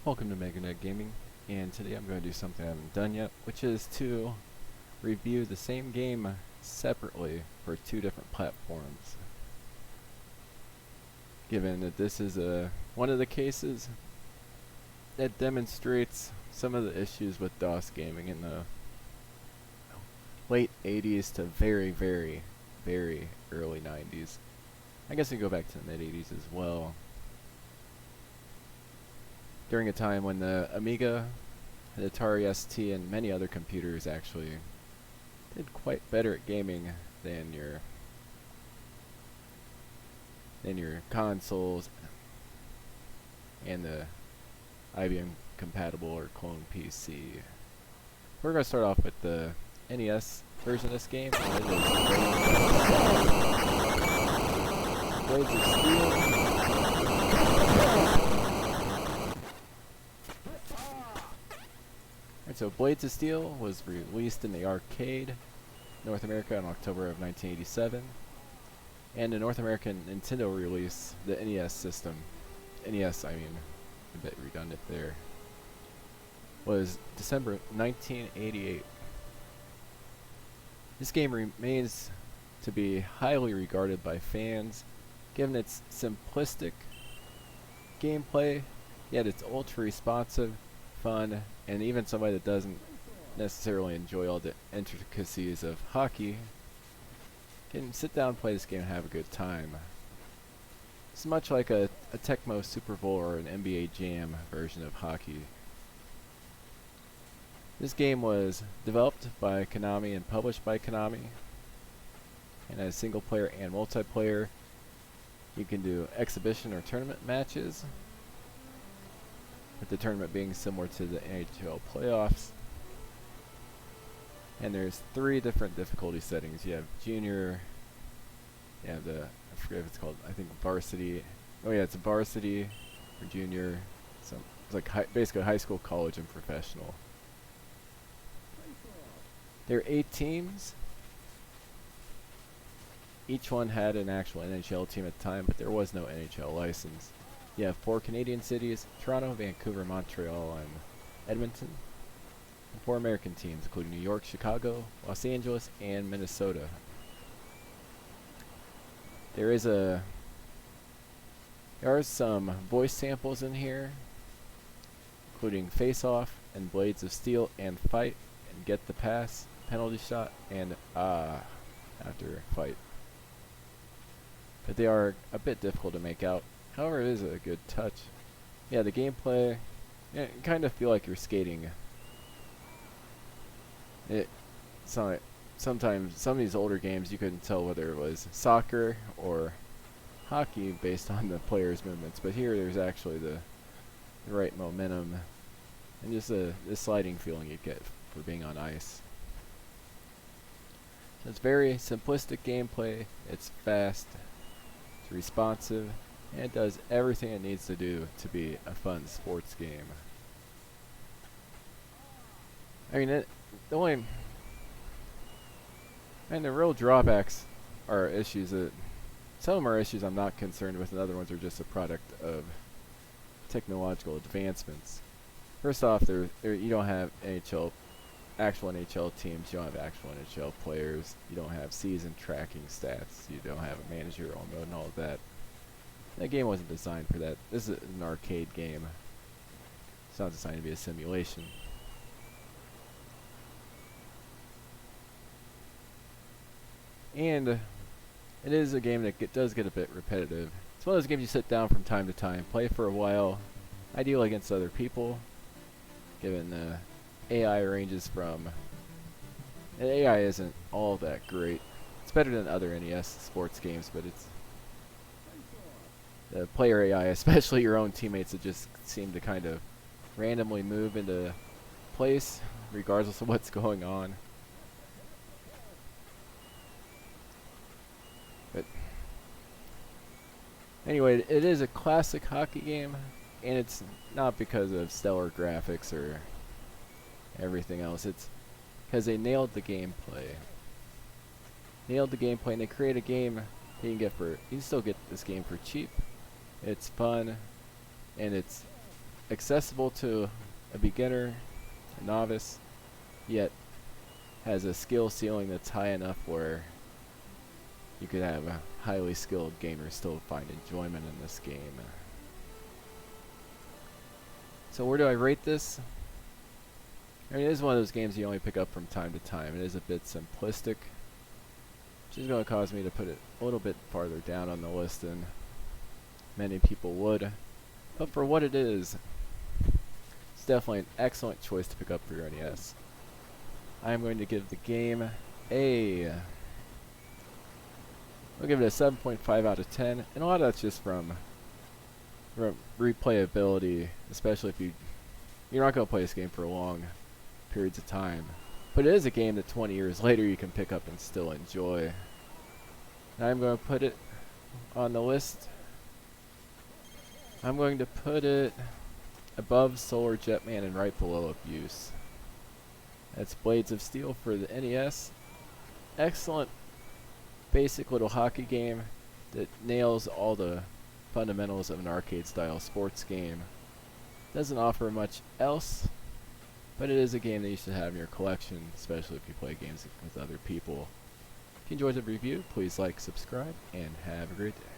Welcome to MegaNet Gaming, and today I'm going to do something I haven't done yet, which is to review the same game separately for two different platforms. Given that this is one of the cases that demonstrates some of the issues with DOS gaming in the late 80s to very early 90s. I guess we go back to the mid 80s as well. During a time when the Amiga, the Atari ST, and many other computers actually did quite better at gaming than your consoles and the IBM compatible or clone PC. We're going to start off with the NES version of this game. And it is Blades of Steel. So Blades of Steel was released in the arcade North America in October of 1987, and the North American Nintendo release, the NES system, NES I mean, a bit redundant there, was December 1988. This game remains to be highly regarded by fans, given its simplistic gameplay, yet it's ultra responsive, fun, and even somebody that doesn't necessarily enjoy all the intricacies of hockey can sit down and play this game and have a good time. It's much like a Tecmo Super Bowl or an NBA Jam version of hockey. This game was developed by Konami and published by Konami, and as single player and multiplayer, you can do exhibition or tournament matches, with the tournament being similar to the NHL playoffs. And there's 3 different difficulty settings. You have junior, you have I forget if it's called, I think varsity. Oh yeah, it's a varsity or junior. So it's like basically high school, college, and professional. There are 8 teams. Each one had an actual NHL team at the time, but there was no NHL license. You have 4 Canadian cities: Toronto, Vancouver, Montreal, and Edmonton. And 4 American teams, including New York, Chicago, Los Angeles, and Minnesota. There are some voice samples in here, including Face Off and Blades of Steel and Fight and Get the Pass, Penalty Shot, and after Fight. But they are a bit difficult to make out. However, it is a good touch. Yeah, the gameplay, you kind of feel like you're skating. Sometimes some of these older games you couldn't tell whether it was soccer or hockey based on the players' movements, but here there's actually the right momentum and just the sliding feeling you get for being on ice. So it's very simplistic gameplay. It's fast, it's responsive, and it does everything it needs to do to be a fun sports game. I mean, the real drawbacks are issues that, some of them are issues I'm not concerned with, and other ones are just a product of technological advancements. First off, you don't have actual NHL teams, you don't have actual NHL players, you don't have season tracking stats, you don't have a managerial mode and all of that. That game wasn't designed for that. This is an arcade game. It's not designed to be a simulation. And it is a game that does get a bit repetitive. It's one of those games you sit down from time to time, play for a while, ideal against other people, given the AI ranges from... The AI isn't all that great. It's better than other NES sports games, but it's... The player AI, especially your own teammates, that just seem to kind of randomly move into place, regardless of what's going on. But anyway, it is a classic hockey game, and it's not because of stellar graphics or everything else. It's because they nailed the gameplay. And they create a game that you can still get this game for cheap. It's fun, and it's accessible to a beginner, a novice, yet has a skill ceiling that's high enough where you could have a highly skilled gamer still find enjoyment in this game. So where do I rate this? I mean, it is one of those games you only pick up from time to time. It is a bit simplistic, which is going to cause me to put it a little bit farther down on the list than many people would. But for what it is, it's definitely an excellent choice to pick up for your NES. I am going to give the game I'll give it a 7.5 out of 10, and a lot of that's just from replayability, especially if you're not going to play this game for long periods of time. But it is a game that 20 years later you can pick up and still enjoy. And I'm going to put it on the list. I'm going to put it above Solar Jetman and right below Abuse. That's Blades of Steel for the NES. Excellent basic little hockey game that nails all the fundamentals of an arcade style sports game. Doesn't offer much else, but it is a game that you should have in your collection, especially if you play games with other people. If you enjoyed the review, please like, subscribe, and have a great day.